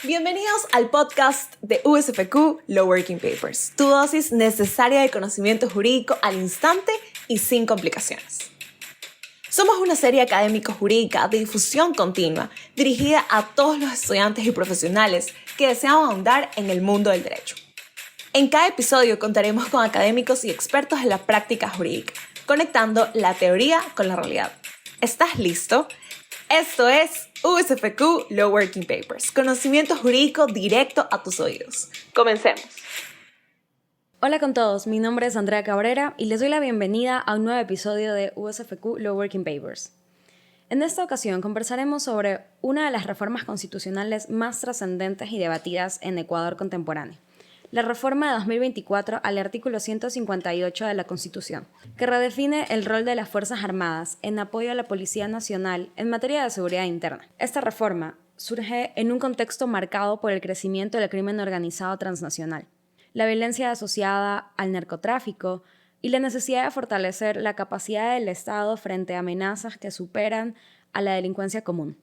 Bienvenidos al podcast de USFQ Law Working Papers, tu dosis necesaria de conocimiento jurídico al instante y sin complicaciones. Somos una serie académico-jurídica de difusión continua dirigida a todos los estudiantes y profesionales que desean ahondar en el mundo del derecho. En cada episodio contaremos con académicos y expertos en la práctica jurídica, conectando la teoría con la realidad. ¿Estás listo? Esto es USFQ Law Working Papers, conocimiento jurídico directo a tus oídos. Comencemos. Hola con todos, mi nombre es Andrea Cabrera y les doy la bienvenida a un nuevo episodio de USFQ Law Working Papers. En esta ocasión conversaremos sobre una de las reformas constitucionales más trascendentes y debatidas en Ecuador contemporáneo, la reforma de 2024 al artículo 158 de la Constitución, que redefine el rol de las Fuerzas Armadas en apoyo a la Policía Nacional en materia de seguridad interna. Esta reforma surge en un contexto marcado por el crecimiento del crimen organizado transnacional, la violencia asociada al narcotráfico y la necesidad de fortalecer la capacidad del Estado frente a amenazas que superan a la delincuencia común.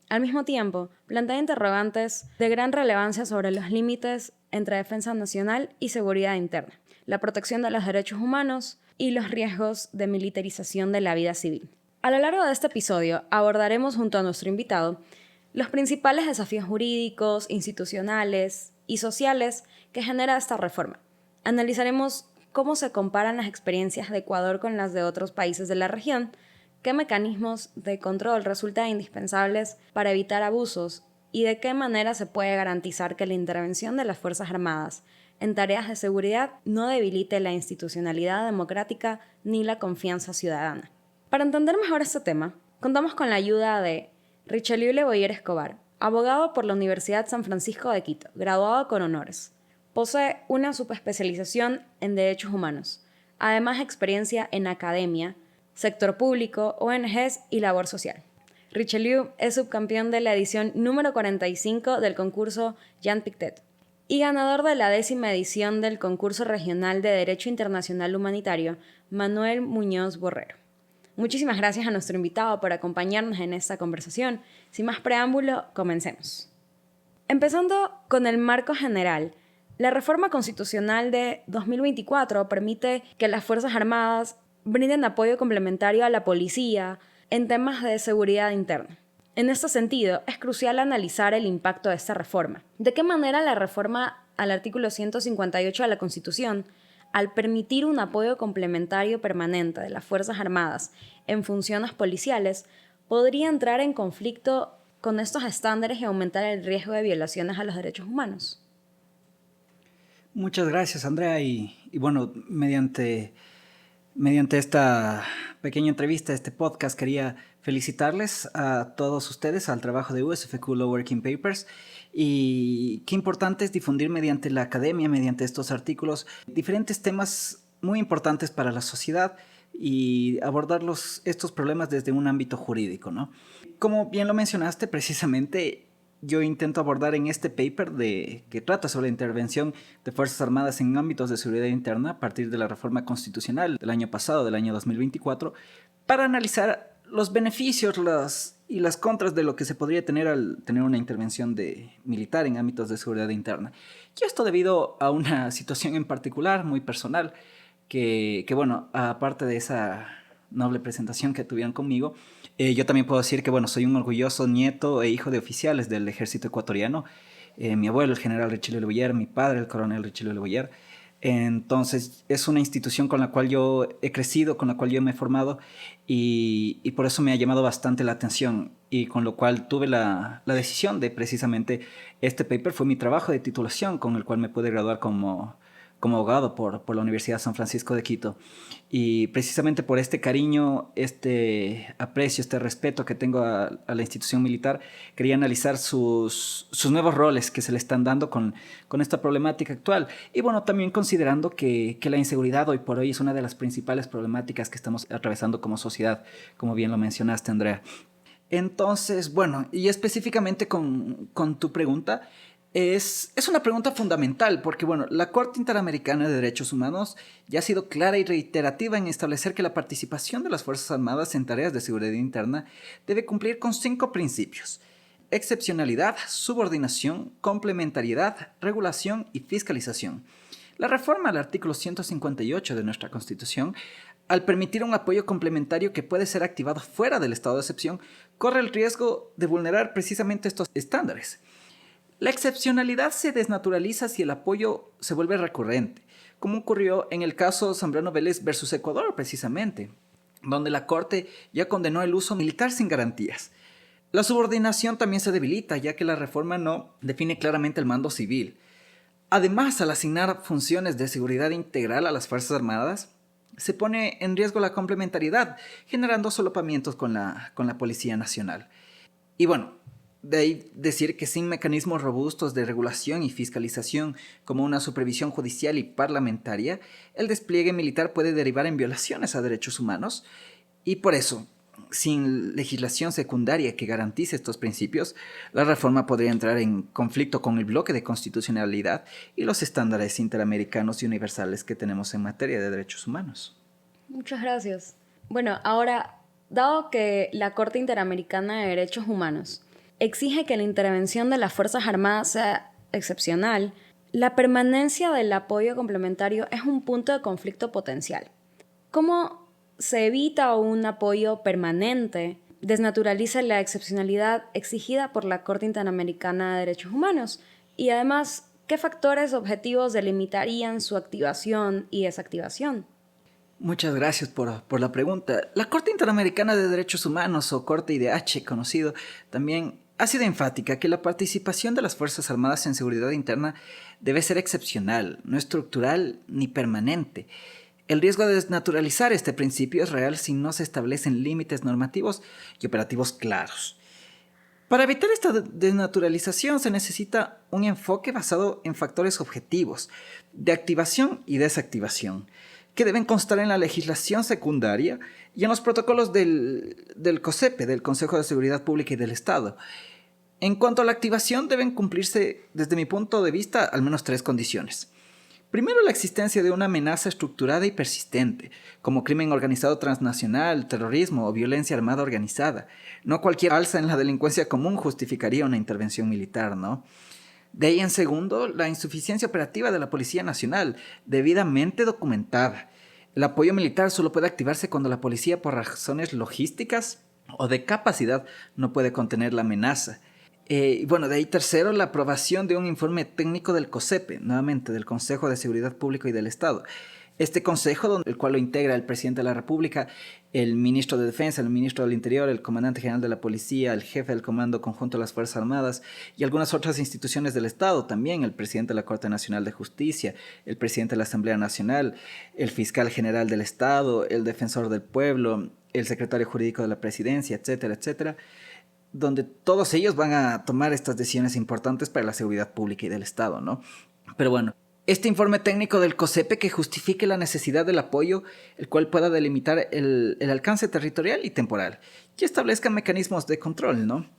Al mismo tiempo, plantea interrogantes de gran relevancia sobre los límites entre defensa nacional y seguridad interna, la protección de los derechos humanos y los riesgos de militarización de la vida civil. A lo largo de este episodio abordaremos junto a nuestro invitado los principales desafíos jurídicos, institucionales y sociales que genera esta reforma. Analizaremos cómo se comparan las experiencias de Ecuador con las de otros países de la región, qué mecanismos de control resultan indispensables para evitar abusos y de qué manera se puede garantizar que la intervención de las Fuerzas Armadas en tareas de seguridad no debilite la institucionalidad democrática ni la confianza ciudadana. Para entender mejor este tema, contamos con la ayuda de Richelieu Le Boyer Escobar, abogado por la Universidad San Francisco de Quito, graduado con honores. Posee una subespecialización en derechos humanos, además experiencia en academia, sector público, ONGs y labor social. Richelieu es subcampeón de la edición número 45 del concurso Jean Pictet y ganador de la 10ª edición del concurso regional de Derecho Internacional Humanitario Manuel Muñoz Borrero. Muchísimas gracias a nuestro invitado por acompañarnos en esta conversación. Sin más preámbulo, comencemos. Empezando con el marco general, la reforma constitucional de 2024 permite que las Fuerzas Armadas brinden apoyo complementario a la policía en temas de seguridad interna. En este sentido, es crucial analizar el impacto de esta reforma. ¿De qué manera la reforma al artículo 158 de la Constitución, al permitir un apoyo complementario permanente de las Fuerzas Armadas en funciones policiales, podría entrar en conflicto con estos estándares y aumentar el riesgo de violaciones a los derechos humanos? Muchas gracias, Andrea. Y bueno, mediante esta pequeña entrevista, este podcast, quería felicitarles a todos ustedes, al trabajo de USFQ Law Working Papers. Y qué importante es difundir mediante la academia, mediante estos artículos, diferentes temas muy importantes para la sociedad y abordar estos problemas desde un ámbito jurídico, ¿no? Como bien lo mencionaste, precisamente yo intento abordar en este paper que trata sobre la intervención de Fuerzas Armadas en ámbitos de seguridad interna a partir de la reforma constitucional del año pasado, del año 2024, para analizar los beneficios y las contras de lo que se podría tener al tener una intervención militar en ámbitos de seguridad interna. Y esto debido a una situación en particular, muy personal, que bueno, aparte de esa noble presentación que tuvieron conmigo, yo también puedo decir que bueno, soy un orgulloso nieto e hijo de oficiales del ejército ecuatoriano. Mi abuelo, el general Richelieu Le Boyer, mi padre, el coronel Richelieu Le Boyer. Entonces es una institución con la cual yo he crecido, con la cual yo me he formado y por eso me ha llamado bastante la atención y con lo cual tuve la decisión de precisamente este paper fue mi trabajo de titulación con el cual me pude graduar como abogado por la Universidad San Francisco de Quito. Y precisamente por este cariño, este aprecio, este respeto que tengo a la institución militar, quería analizar sus nuevos roles que se le están dando con esta problemática actual. Y bueno, también considerando que la inseguridad hoy por hoy es una de las principales problemáticas que estamos atravesando como sociedad, como bien lo mencionaste, Andrea. Entonces, bueno, y específicamente con tu pregunta, es una pregunta fundamental porque, bueno, la Corte Interamericana de Derechos Humanos ya ha sido clara y reiterativa en establecer que la participación de las Fuerzas Armadas en tareas de seguridad interna debe cumplir con 5 principios. excepcionalidad, subordinación, complementariedad, regulación y fiscalización. La reforma al artículo 158 de nuestra Constitución, al permitir un apoyo complementario que puede ser activado fuera del estado de excepción, corre el riesgo de vulnerar precisamente estos estándares. La excepcionalidad se desnaturaliza si el apoyo se vuelve recurrente, como ocurrió en el caso Zambrano Vélez versus Ecuador precisamente, donde la Corte ya condenó el uso militar sin garantías. La subordinación también se debilita, ya que la reforma no define claramente el mando civil. Además, al asignar funciones de seguridad integral a las Fuerzas Armadas, se pone en riesgo la complementariedad, generando solapamientos con la Policía Nacional. Y bueno, de ahí decir que sin mecanismos robustos de regulación y fiscalización, como una supervisión judicial y parlamentaria, el despliegue militar puede derivar en violaciones a derechos humanos, y por eso, sin legislación secundaria que garantice estos principios, la reforma podría entrar en conflicto con el bloque de constitucionalidad y los estándares interamericanos y universales que tenemos en materia de derechos humanos. Muchas gracias. Bueno, ahora, dado que la Corte Interamericana de Derechos Humanos exige que la intervención de las Fuerzas Armadas sea excepcional, la permanencia del apoyo complementario es un punto de conflicto potencial. ¿Cómo se evita un apoyo permanente? Desnaturaliza la excepcionalidad exigida por la Corte Interamericana de Derechos Humanos. Y además, ¿qué factores objetivos delimitarían su activación y desactivación? Muchas gracias por la pregunta. La Corte Interamericana de Derechos Humanos, o Corte IDH conocido, también ha sido enfática que la participación de las Fuerzas Armadas en seguridad interna debe ser excepcional, no estructural ni permanente. El riesgo de desnaturalizar este principio es real si no se establecen límites normativos y operativos claros. Para evitar esta desnaturalización se necesita un enfoque basado en factores objetivos, de activación y desactivación, que deben constar en la legislación secundaria y en los protocolos del COSEPE, del Consejo de Seguridad Pública y del Estado. En cuanto a la activación, deben cumplirse, desde mi punto de vista, al menos 3 condiciones. Primero, la existencia de una amenaza estructurada y persistente, como crimen organizado transnacional, terrorismo o violencia armada organizada. No cualquier alza en la delincuencia común justificaría una intervención militar, ¿no? De ahí, en segundo, la insuficiencia operativa de la Policía Nacional, debidamente documentada. El apoyo militar solo puede activarse cuando la policía, por razones logísticas o de capacidad, no puede contener la amenaza. De ahí tercero, la aprobación de un informe técnico del COSEPE, nuevamente del Consejo de Seguridad Pública y del Estado. Este consejo, el cual lo integra el presidente de la República, el ministro de Defensa, el ministro del Interior, el comandante general de la Policía, el jefe del Comando Conjunto de las Fuerzas Armadas y algunas otras instituciones del Estado, también el presidente de la Corte Nacional de Justicia, el presidente de la Asamblea Nacional, el fiscal general del Estado, el defensor del pueblo, el secretario jurídico de la Presidencia, etcétera, etcétera, donde todos ellos van a tomar estas decisiones importantes para la seguridad pública y del Estado, ¿no? Pero bueno, este informe técnico del COSEPE que justifique la necesidad del apoyo, el cual pueda delimitar el alcance territorial y temporal, y establezca mecanismos de control, ¿no?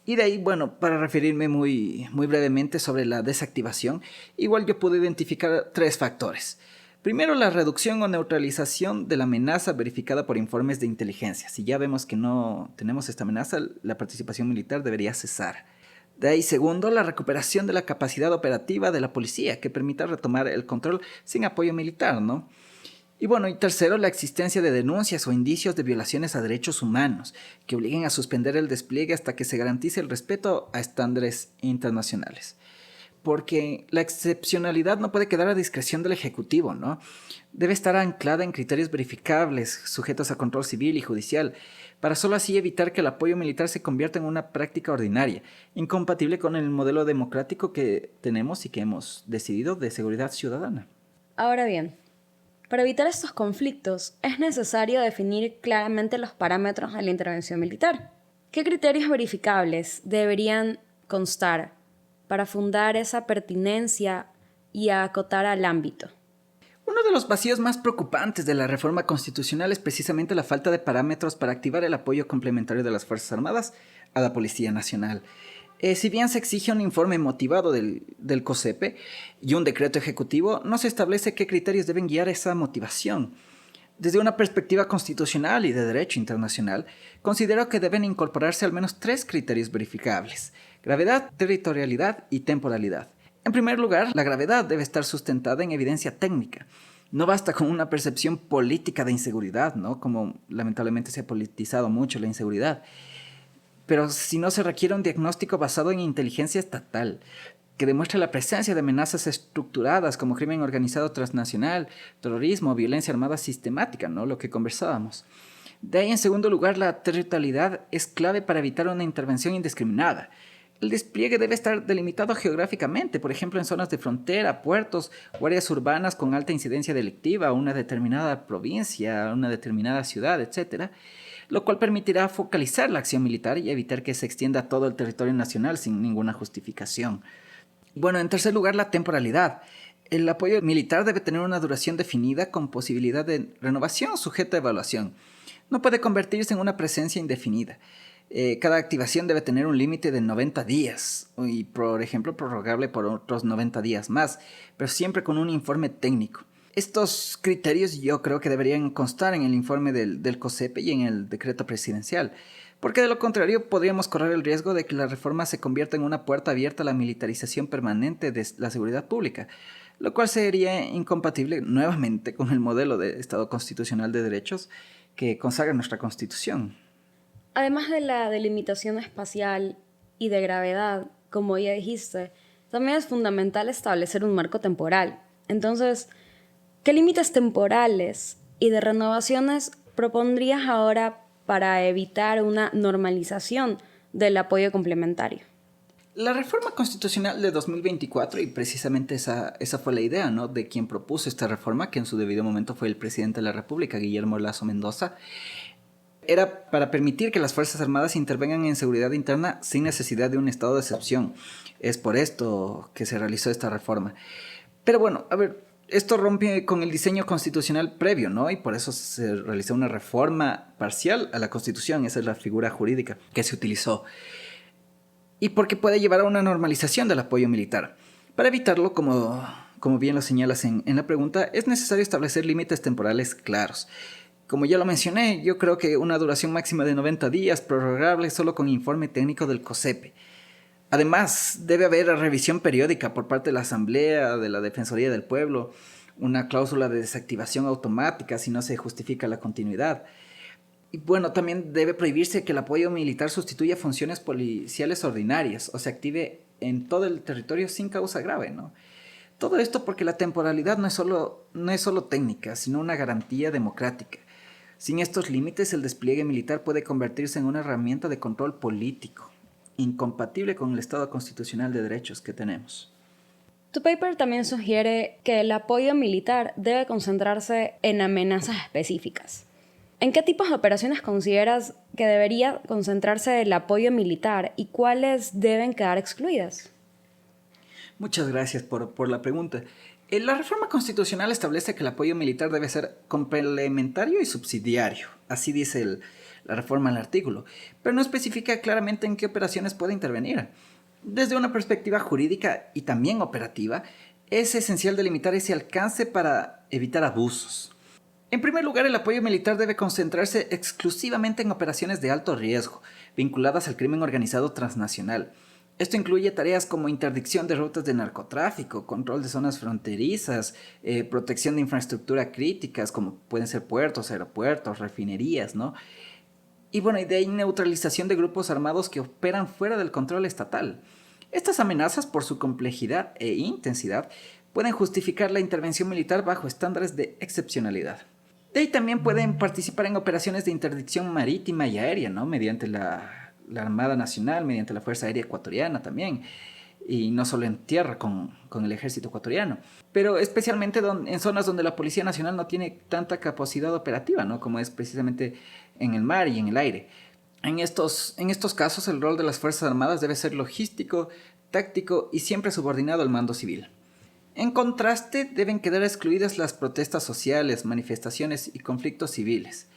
Y de ahí, bueno, para referirme muy brevemente sobre la desactivación, igual yo pude identificar 3 factores. Primero, la reducción o neutralización de la amenaza verificada por informes de inteligencia. Si ya vemos que no tenemos esta amenaza, la participación militar debería cesar. De ahí, segundo, la recuperación de la capacidad operativa de la policía, que permita retomar el control sin apoyo militar, ¿no? Y bueno, y tercero, la existencia de denuncias o indicios de violaciones a derechos humanos, que obliguen a suspender el despliegue hasta que se garantice el respeto a estándares internacionales. Porque la excepcionalidad no puede quedar a discreción del Ejecutivo, ¿no? Debe estar anclada en criterios verificables, sujetos a control civil y judicial, para solo así evitar que el apoyo militar se convierta en una práctica ordinaria, incompatible con el modelo democrático que tenemos y que hemos decidido de seguridad ciudadana. Ahora bien, para evitar estos conflictos es necesario definir claramente los parámetros de la intervención militar. ¿Qué criterios verificables deberían constar para fundar esa pertinencia y acotar al ámbito? Uno de los vacíos más preocupantes de la reforma constitucional es precisamente la falta de parámetros para activar el apoyo complementario de las Fuerzas Armadas a la Policía Nacional. Si bien se exige un informe motivado del COSEPE y un decreto ejecutivo, no se establece qué criterios deben guiar esa motivación. Desde una perspectiva constitucional y de derecho internacional, considero que deben incorporarse al menos 3 criterios verificables: gravedad, territorialidad y temporalidad. En primer lugar, la gravedad debe estar sustentada en evidencia técnica. No basta con una percepción política de inseguridad, ¿no? Como lamentablemente se ha politizado mucho la inseguridad. Pero si no, se requiere un diagnóstico basado en inteligencia estatal, que demuestre la presencia de amenazas estructuradas como crimen organizado transnacional, terrorismo, violencia armada sistemática, ¿no? Lo que conversábamos. De ahí, en segundo lugar, la territorialidad es clave para evitar una intervención indiscriminada. El despliegue debe estar delimitado geográficamente, por ejemplo, en zonas de frontera, puertos o áreas urbanas con alta incidencia delictiva, una determinada provincia, una determinada ciudad, etc., lo cual permitirá focalizar la acción militar y evitar que se extienda a todo el territorio nacional sin ninguna justificación. Bueno, en tercer lugar, la temporalidad. El apoyo militar debe tener una duración definida con posibilidad de renovación sujeta a evaluación. No puede convertirse en una presencia indefinida. Cada activación debe tener un límite de 90 días y, por ejemplo, prorrogable por otros 90 días más, pero siempre con un informe técnico. Estos criterios yo creo que deberían constar en el informe del COSEPE y en el decreto presidencial, porque de lo contrario podríamos correr el riesgo de que la reforma se convierta en una puerta abierta a la militarización permanente de la seguridad pública, lo cual sería incompatible nuevamente con el modelo de Estado constitucional de derechos que consagra nuestra Constitución. Además de la delimitación espacial y de gravedad, como ya dijiste, también es fundamental establecer un marco temporal. Entonces, ¿qué límites temporales y de renovaciones propondrías ahora para evitar una normalización del apoyo complementario? La reforma constitucional de 2024, y precisamente esa fue la idea, ¿no?, de quien propuso esta reforma, que en su debido momento fue el presidente de la República, Guillermo Lasso Mendoza, era para permitir que las Fuerzas Armadas intervengan en seguridad interna sin necesidad de un estado de excepción. Es por esto que se realizó esta reforma. Pero bueno, a ver, esto rompe con el diseño constitucional previo, ¿no? Y por eso se realizó una reforma parcial a la Constitución. Esa es la figura jurídica que se utilizó. Y porque puede llevar a una normalización del apoyo militar. Para evitarlo, como bien lo señalas en la pregunta, es necesario establecer límites temporales claros. Como ya lo mencioné, yo creo que una duración máxima de 90 días, prorrogable solo con informe técnico del COSEPE. Además, debe haber revisión periódica por parte de la Asamblea, de la Defensoría del Pueblo, una cláusula de desactivación automática si no se justifica la continuidad. Y bueno, también debe prohibirse que el apoyo militar sustituya funciones policiales ordinarias o se active en todo el territorio sin causa grave, ¿no? Todo esto porque la temporalidad no es solo técnica, sino una garantía democrática. Sin estos límites, el despliegue militar puede convertirse en una herramienta de control político, incompatible con el Estado constitucional de derechos que tenemos. Tu paper también sugiere que el apoyo militar debe concentrarse en amenazas específicas. ¿En qué tipos de operaciones consideras que debería concentrarse el apoyo militar y cuáles deben quedar excluidas? Muchas gracias por la pregunta. La reforma constitucional establece que el apoyo militar debe ser complementario y subsidiario. Así dice la reforma al artículo, pero no especifica claramente en qué operaciones puede intervenir. Desde una perspectiva jurídica y también operativa, es esencial delimitar ese alcance para evitar abusos. En primer lugar, el apoyo militar debe concentrarse exclusivamente en operaciones de alto riesgo, vinculadas al crimen organizado transnacional. Esto incluye tareas como interdicción de rutas de narcotráfico, control de zonas fronterizas, protección de infraestructura críticas, como pueden ser puertos, aeropuertos, refinerías, ¿no? Y bueno, y de ahí neutralización de grupos armados que operan fuera del control estatal. Estas amenazas, por su complejidad e intensidad, pueden justificar la intervención militar bajo estándares de excepcionalidad. De ahí también pueden participar en operaciones de interdicción marítima y aérea, ¿no?, mediante la Armada Nacional, mediante la Fuerza Aérea Ecuatoriana también, y no solo en tierra con el ejército ecuatoriano, pero especialmente en zonas donde la Policía Nacional no tiene tanta capacidad operativa, ¿no?, como es precisamente en el mar y en el aire. En estos casos, el rol de las Fuerzas Armadas debe ser logístico, táctico y siempre subordinado al mando civil. En contraste, deben quedar excluidas las protestas sociales, manifestaciones y conflictos civiles,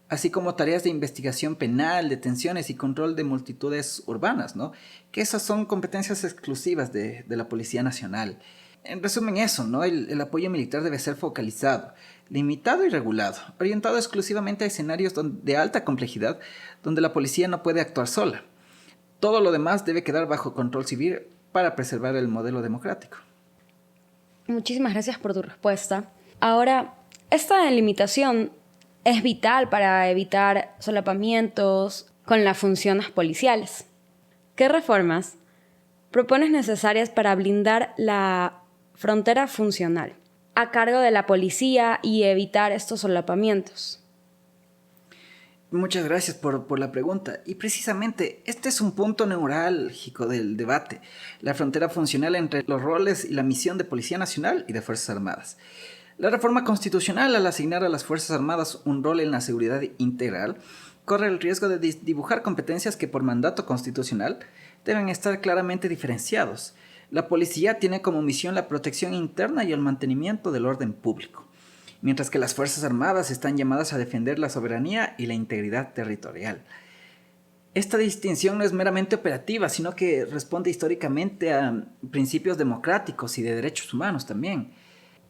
así como tareas de investigación penal, detenciones y control de multitudes urbanas, ¿no?, que esas son competencias exclusivas de la Policía Nacional. En resumen eso, ¿no? El apoyo militar debe ser focalizado, limitado y regulado, orientado exclusivamente a escenarios de alta complejidad donde la policía no puede actuar sola. Todo lo demás debe quedar bajo control civil para preservar el modelo democrático. Muchísimas gracias por tu respuesta. Ahora, esta delimitación es vital para evitar solapamientos con las funciones policiales. ¿Qué reformas propones necesarias para blindar la frontera funcional a cargo de la policía y evitar estos solapamientos? Muchas gracias por la pregunta. Y precisamente este es un punto neurálgico del debate, la frontera funcional entre los roles y la misión de Policía Nacional y de Fuerzas Armadas. La reforma constitucional, al asignar a las Fuerzas Armadas un rol en la seguridad integral, corre el riesgo de dibujar competencias que por mandato constitucional deben estar claramente diferenciados. La policía tiene como misión la protección interna y el mantenimiento del orden público, mientras que las Fuerzas Armadas están llamadas a defender la soberanía y la integridad territorial. Esta distinción no es meramente operativa, sino que responde históricamente a principios democráticos y de derechos humanos también.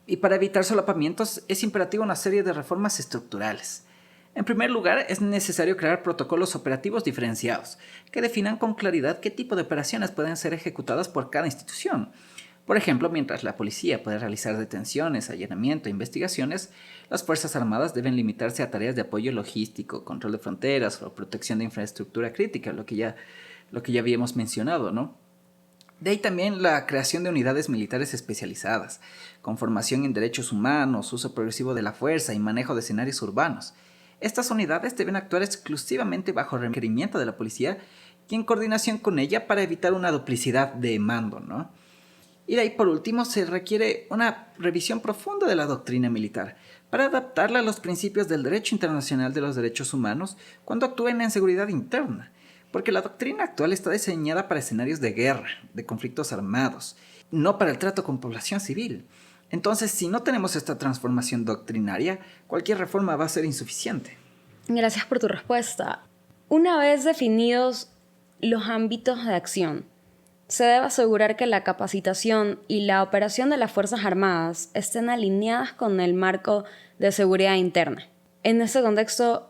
Y para evitar solapamientos es imperativa una serie de reformas estructurales. En primer lugar, es necesario crear protocolos operativos diferenciados, que definan con claridad qué tipo de operaciones pueden ser ejecutadas por cada institución. Por ejemplo, mientras la policía puede realizar detenciones, allanamiento e investigaciones, las Fuerzas Armadas deben limitarse a tareas de apoyo logístico, control de fronteras o protección de infraestructura crítica, lo que ya habíamos mencionado, ¿no? De ahí también la creación de unidades militares especializadas, con formación en derechos humanos, uso progresivo de la fuerza y manejo de escenarios urbanos. Estas unidades deben actuar exclusivamente bajo requerimiento de la policía y en coordinación con ella para evitar una duplicidad de mando, ¿no? Y de ahí, por último, se requiere una revisión profunda de la doctrina militar para adaptarla a los principios del derecho internacional de los derechos humanos cuando actúen en seguridad interna. Porque la doctrina actual está diseñada para escenarios de guerra, de conflictos armados, no para el trato con población civil. Entonces, si no tenemos esta transformación doctrinaria, cualquier reforma va a ser insuficiente. Gracias por tu respuesta. Una vez definidos los ámbitos de acción, se debe asegurar que la capacitación y la operación de las Fuerzas Armadas estén alineadas con el marco de seguridad interna. En este contexto,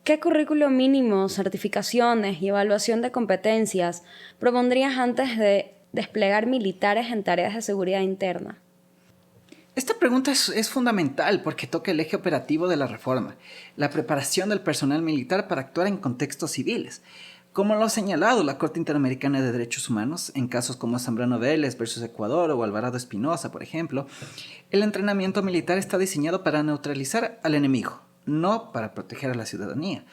¿qué currículo mínimo, certificaciones y evaluación de competencias propondrías antes de desplegar militares en tareas de seguridad interna? Esta pregunta es fundamental porque toca el eje operativo de la reforma, la preparación del personal militar para actuar en contextos civiles. Como lo ha señalado la Corte Interamericana de Derechos Humanos, en casos como Zambrano Vélez versus Ecuador o Alvarado Espinosa, por ejemplo, el entrenamiento militar está diseñado para neutralizar al enemigo, no para proteger a la ciudadanía.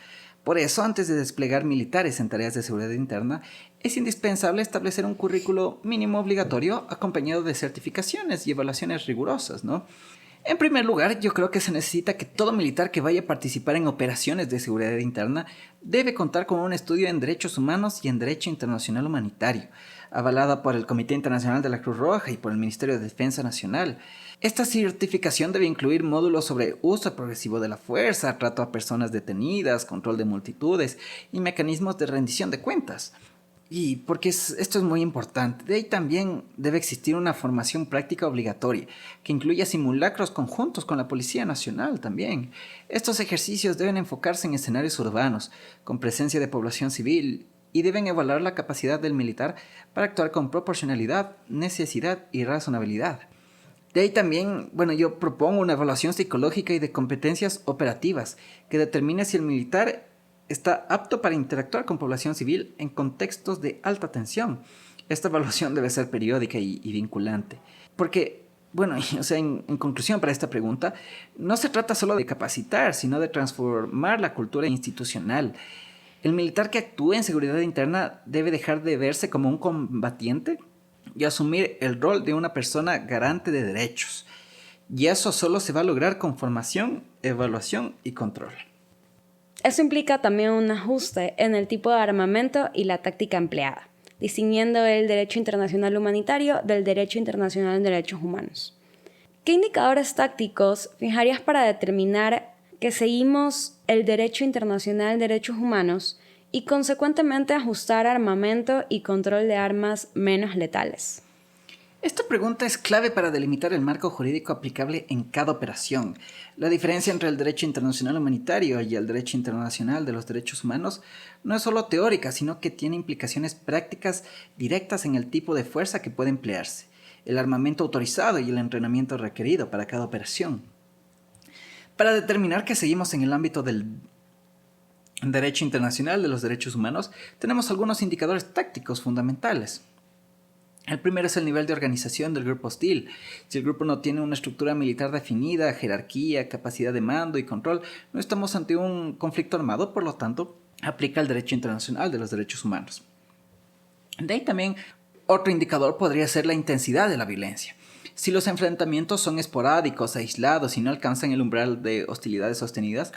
Por eso, antes de desplegar militares en tareas de seguridad interna, es indispensable establecer un currículo mínimo obligatorio acompañado de certificaciones y evaluaciones rigurosas, ¿no? En primer lugar, yo creo que se necesita que todo militar que vaya a participar en operaciones de seguridad interna debe contar con un estudio en derechos humanos y en derecho internacional humanitario, avalada por el Comité Internacional de la Cruz Roja y por el Ministerio de Defensa Nacional. Esta certificación debe incluir módulos sobre uso progresivo de la fuerza, trato a personas detenidas, control de multitudes y mecanismos de rendición de cuentas. Y porque esto es muy importante. De ahí también debe existir una formación práctica obligatoria que incluya simulacros conjuntos con la Policía Nacional también. Estos ejercicios deben enfocarse en escenarios urbanos, con presencia de población civil, y deben evaluar la capacidad del militar para actuar con proporcionalidad, necesidad y razonabilidad. De ahí también, yo propongo una evaluación psicológica y de competencias operativas que determine si el militar está apto para interactuar con población civil en contextos de alta tensión. Esta evaluación debe ser periódica y vinculante. Porque, en conclusión para esta pregunta, no se trata solo de capacitar, sino de transformar la cultura institucional. El militar que actúe en seguridad interna debe dejar de verse como un combatiente y asumir el rol de una persona garante de derechos. Y eso solo se va a lograr con formación, evaluación y control. Eso implica también un ajuste en el tipo de armamento y la táctica empleada, distinguiendo el derecho internacional humanitario del derecho internacional en derechos humanos. ¿Qué indicadores tácticos fijarías para determinar que seguimos el derecho internacional en derechos humanos y consecuentemente ajustar armamento y control de armas menos letales? Esta pregunta es clave para delimitar el marco jurídico aplicable en cada operación. La diferencia entre el derecho internacional humanitario y el derecho internacional de los derechos humanos no es solo teórica, sino que tiene implicaciones prácticas directas en el tipo de fuerza que puede emplearse, el armamento autorizado y el entrenamiento requerido para cada operación. Para determinar que seguimos en el ámbito del derecho internacional de los derechos humanos, tenemos algunos indicadores tácticos fundamentales. El primero es el nivel de organización del grupo hostil. Si el grupo no tiene una estructura militar definida, jerarquía, capacidad de mando y control, no estamos ante un conflicto armado, por lo tanto, aplica el derecho internacional de los derechos humanos. De ahí también, otro indicador podría ser la intensidad de la violencia. Si los enfrentamientos son esporádicos, aislados y no alcanzan el umbral de hostilidades sostenidas,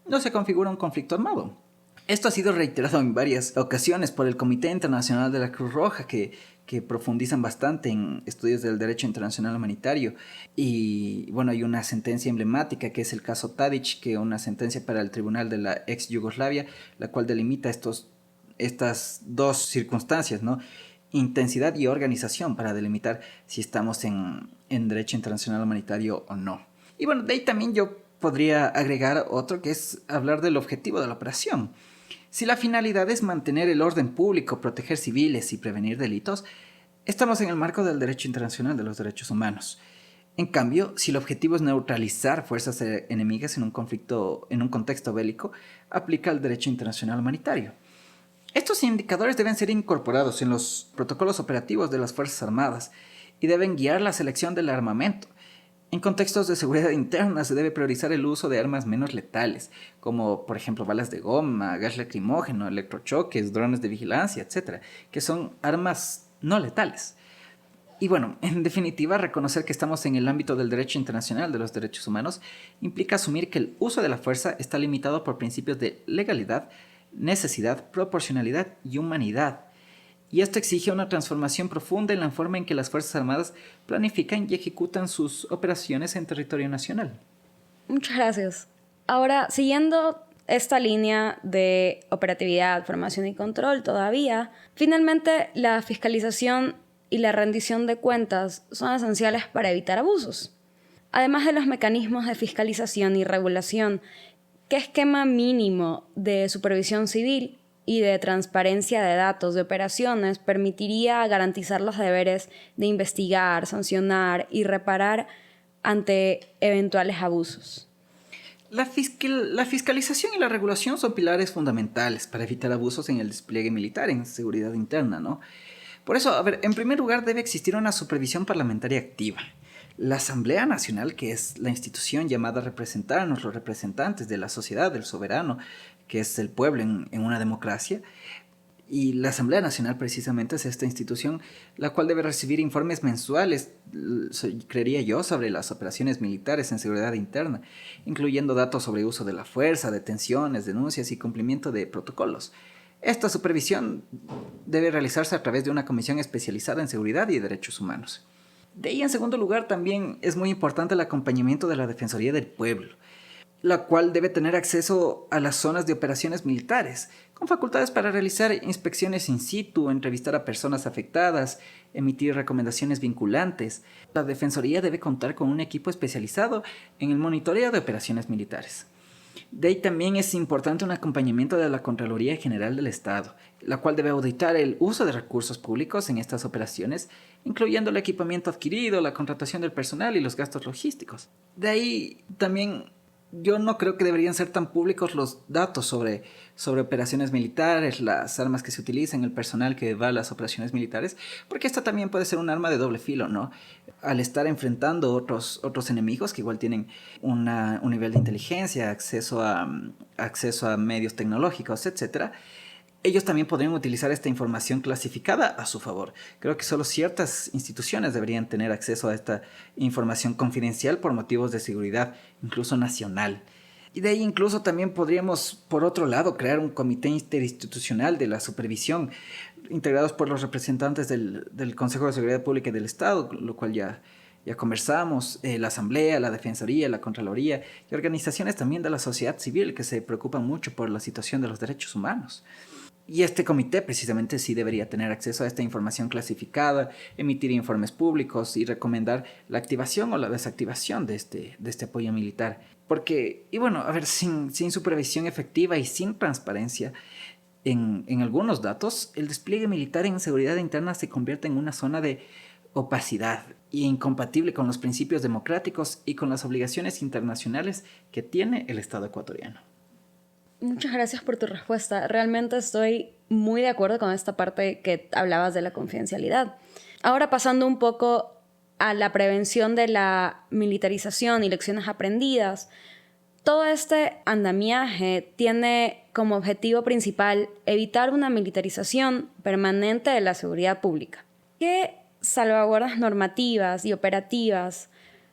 no se configura un conflicto armado. Esto ha sido reiterado en varias ocasiones por el Comité Internacional de la Cruz Roja, que profundizan bastante en estudios del derecho internacional humanitario. Y bueno, hay una sentencia emblemática que es el caso Tadic, que es una sentencia para el Tribunal de la ex Yugoslavia, la cual delimita estas dos circunstancias, ¿no? Intensidad y organización, para delimitar si estamos en derecho internacional humanitario o no. Y bueno, de ahí también yo podría agregar otro, que es hablar del objetivo de la operación. Si la finalidad es mantener el orden público, proteger civiles y prevenir delitos, estamos en el marco del derecho internacional de los derechos humanos. En cambio, si el objetivo es neutralizar fuerzas enemigas en un conflicto, en un contexto bélico, aplica el derecho internacional humanitario. Estos indicadores deben ser incorporados en los protocolos operativos de las Fuerzas Armadas y deben guiar la selección del armamento. En contextos de seguridad interna se debe priorizar el uso de armas menos letales, como por ejemplo balas de goma, gas lacrimógeno, electrochoques, drones de vigilancia, etc., que son armas no letales. Y bueno, en definitiva, reconocer que estamos en el ámbito del derecho internacional de los derechos humanos implica asumir que el uso de la fuerza está limitado por principios de legalidad, necesidad, proporcionalidad y humanidad. Y esto exige una transformación profunda en la forma en que las Fuerzas Armadas planifican y ejecutan sus operaciones en territorio nacional. Muchas gracias. Ahora, siguiendo esta línea de operatividad, formación y control todavía, finalmente la fiscalización y la rendición de cuentas son esenciales para evitar abusos. Además de los mecanismos de fiscalización y regulación, ¿qué esquema mínimo de supervisión civil y de transparencia de datos de operaciones permitiría garantizar los deberes de investigar, sancionar y reparar ante eventuales abusos? La fiscalización y la regulación son pilares fundamentales para evitar abusos en el despliegue militar, en seguridad interna, ¿no? Por eso, en primer lugar, debe existir una supervisión parlamentaria activa. La Asamblea Nacional, que es la institución llamada a representarnos, los representantes de la sociedad, del soberano, que es el pueblo en una democracia, y la Asamblea Nacional precisamente es esta institución la cual debe recibir informes mensuales, creería yo, sobre las operaciones militares en seguridad interna, incluyendo datos sobre uso de la fuerza, detenciones, denuncias y cumplimiento de protocolos. Esta supervisión debe realizarse a través de una comisión especializada en seguridad y derechos humanos. De ahí, en segundo lugar, también es muy importante el acompañamiento de la Defensoría del Pueblo, la cual debe tener acceso a las zonas de operaciones militares, con facultades para realizar inspecciones in situ, entrevistar a personas afectadas, emitir recomendaciones vinculantes. La Defensoría debe contar con un equipo especializado en el monitoreo de operaciones militares. De ahí también es importante un acompañamiento de la Contraloría General del Estado, la cual debe auditar el uso de recursos públicos en estas operaciones, incluyendo el equipamiento adquirido, la contratación del personal y los gastos logísticos. De ahí también yo no creo que deberían ser tan públicos los datos sobre operaciones militares, las armas que se utilizan, el personal que va a las operaciones militares, porque esta también puede ser un arma de doble filo, ¿no? Al estar enfrentando otros enemigos que igual tienen un nivel de inteligencia, acceso a medios tecnológicos, etc., ellos también podrían utilizar esta información clasificada a su favor. Creo que solo ciertas instituciones deberían tener acceso a esta información confidencial por motivos de seguridad, incluso nacional. Y de ahí incluso también podríamos, por otro lado, crear un comité interinstitucional de la supervisión, integrados por los representantes del Consejo de Seguridad Pública y del Estado, lo cual ya conversamos, la Asamblea, la Defensoría, la Contraloría y organizaciones también de la sociedad civil que se preocupan mucho por la situación de los derechos humanos. Y este comité precisamente sí debería tener acceso a esta información clasificada, emitir informes públicos y recomendar la activación o la desactivación de este apoyo militar. Porque, y bueno, a ver, sin supervisión efectiva y sin transparencia en algunos datos, el despliegue militar en seguridad interna se convierte en una zona de opacidad y incompatible con los principios democráticos y con las obligaciones internacionales que tiene el Estado ecuatoriano. Muchas gracias por tu respuesta. Realmente estoy muy de acuerdo con esta parte que hablabas de la confidencialidad. Ahora pasando un poco a la prevención de la militarización y lecciones aprendidas, todo este andamiaje tiene como objetivo principal evitar una militarización permanente de la seguridad pública. ¿Qué salvaguardas normativas y operativas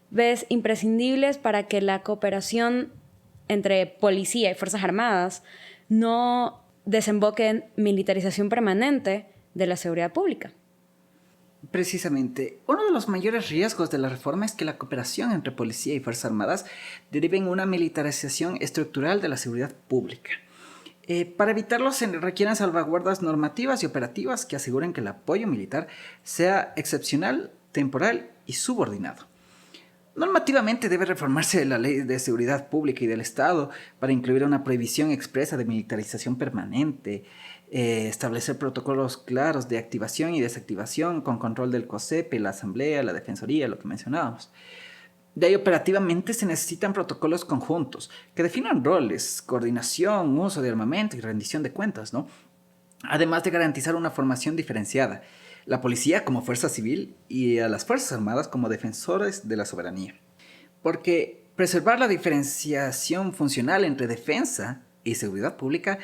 ves imprescindibles para que la cooperación entre policía y Fuerzas Armadas no desemboque en militarización permanente de la seguridad pública? Precisamente, uno de los mayores riesgos de la reforma es que la cooperación entre policía y Fuerzas Armadas derive en una militarización estructural de la seguridad pública. Para evitarlo se requieren salvaguardas normativas y operativas que aseguren que el apoyo militar sea excepcional, temporal y subordinado. Normativamente debe reformarse la Ley de Seguridad Pública y del Estado para incluir una prohibición expresa de militarización permanente, establecer protocolos claros de activación y desactivación con control del COSEP, la Asamblea, la Defensoría, lo que mencionábamos. De ahí operativamente se necesitan protocolos conjuntos que definan roles, coordinación, uso de armamento y rendición de cuentas, ¿no? Además de garantizar una formación diferenciada, la policía como fuerza civil y a las Fuerzas Armadas como defensores de la soberanía. Porque preservar la diferenciación funcional entre defensa y seguridad pública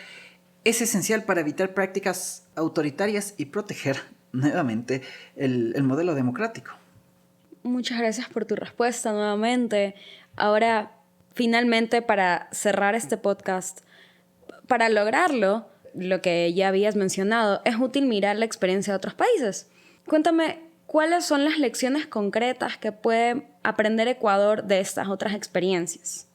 es esencial para evitar prácticas autoritarias y proteger nuevamente el modelo democrático. Muchas gracias por tu respuesta nuevamente. Ahora, finalmente, para cerrar este podcast, para lograrlo, lo que ya habías mencionado, es útil mirar la experiencia de otros países. Cuéntame, ¿cuáles son las lecciones concretas que puede aprender Ecuador de estas otras experiencias?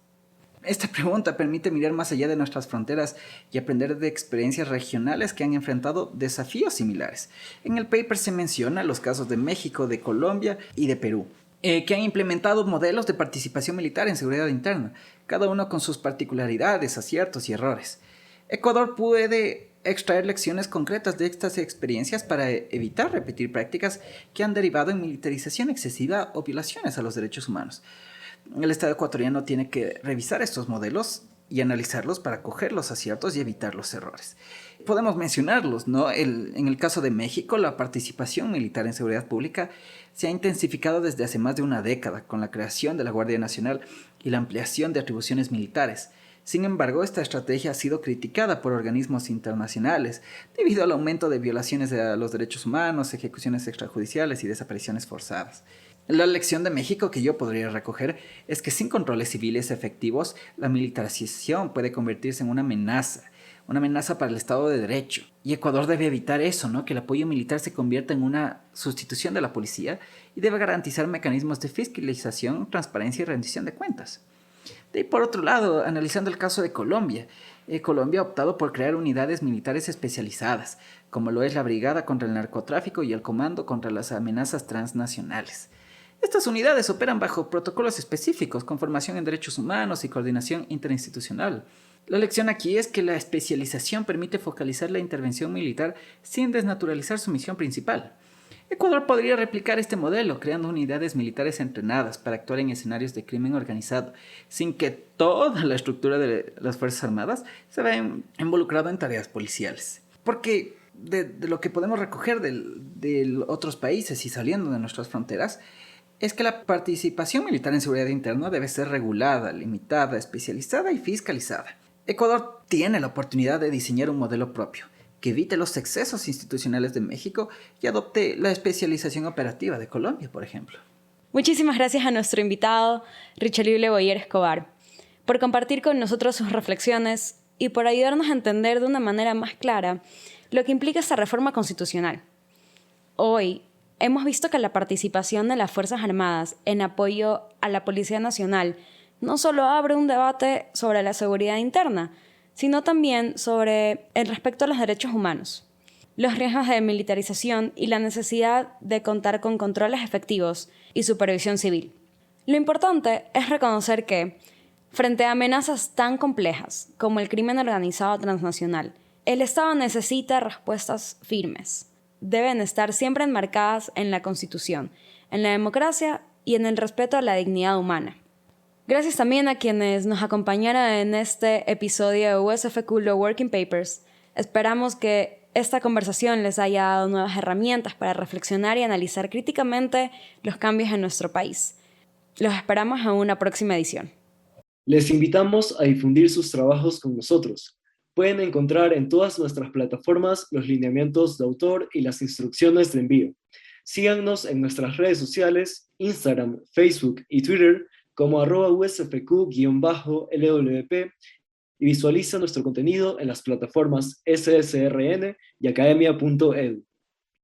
Esta pregunta permite mirar más allá de nuestras fronteras y aprender de experiencias regionales que han enfrentado desafíos similares. En el paper se menciona los casos de México, de Colombia y de Perú, que han implementado modelos de participación militar en seguridad interna, cada uno con sus particularidades, aciertos y errores. Ecuador puede extraer lecciones concretas de estas experiencias para evitar repetir prácticas que han derivado en militarización excesiva o violaciones a los derechos humanos. El Estado ecuatoriano tiene que revisar estos modelos y analizarlos para coger los aciertos y evitar los errores. Podemos mencionarlos, ¿no? En el caso de México, la participación militar en seguridad pública se ha intensificado desde hace más de una década con la creación de la Guardia Nacional y la ampliación de atribuciones militares. Sin embargo, esta estrategia ha sido criticada por organismos internacionales debido al aumento de violaciones a los derechos humanos, ejecuciones extrajudiciales y desapariciones forzadas. La lección de México que yo podría recoger es que sin controles civiles efectivos, la militarización puede convertirse en una amenaza para el Estado de Derecho. Y Ecuador debe evitar eso, ¿no? Que el apoyo militar se convierta en una sustitución de la policía y debe garantizar mecanismos de fiscalización, transparencia y rendición de cuentas. Y por otro lado, analizando el caso de Colombia, Colombia ha optado por crear unidades militares especializadas, como lo es la Brigada contra el Narcotráfico y el Comando contra las Amenazas Transnacionales. Estas unidades operan bajo protocolos específicos, con formación en derechos humanos y coordinación interinstitucional. La lección aquí es que la especialización permite focalizar la intervención militar sin desnaturalizar su misión principal. Ecuador podría replicar este modelo, creando unidades militares entrenadas para actuar en escenarios de crimen organizado, sin que toda la estructura de las Fuerzas Armadas se vea involucrada en tareas policiales. Porque de lo que podemos recoger de otros países y saliendo de nuestras fronteras, es que la participación militar en seguridad interna debe ser regulada, limitada, especializada y fiscalizada. Ecuador tiene la oportunidad de diseñar un modelo propio, que evite los excesos institucionales de México y adopte la especialización operativa de Colombia, por ejemplo. Muchísimas gracias a nuestro invitado, Richelieu Boyer Escobar, por compartir con nosotros sus reflexiones y por ayudarnos a entender de una manera más clara lo que implica esta reforma constitucional. Hoy hemos visto que la participación de las Fuerzas Armadas en apoyo a la Policía Nacional no solo abre un debate sobre la seguridad interna, sino también sobre el respeto a los derechos humanos, los riesgos de militarización y la necesidad de contar con controles efectivos y supervisión civil. Lo importante es reconocer que, frente a amenazas tan complejas como el crimen organizado transnacional, el Estado necesita respuestas firmes. Deben estar siempre enmarcadas en la Constitución, en la democracia y en el respeto a la dignidad humana. Gracias también a quienes nos acompañaron en este episodio de USFQ Law Working Papers. Esperamos que esta conversación les haya dado nuevas herramientas para reflexionar y analizar críticamente los cambios en nuestro país. Los esperamos en una próxima edición. Les invitamos a difundir sus trabajos con nosotros. Pueden encontrar en todas nuestras plataformas los lineamientos de autor y las instrucciones de envío. Síganos en nuestras redes sociales, Instagram, Facebook y Twitter como @usfq_LWP y visualiza nuestro contenido en las plataformas SSRN y academia.edu.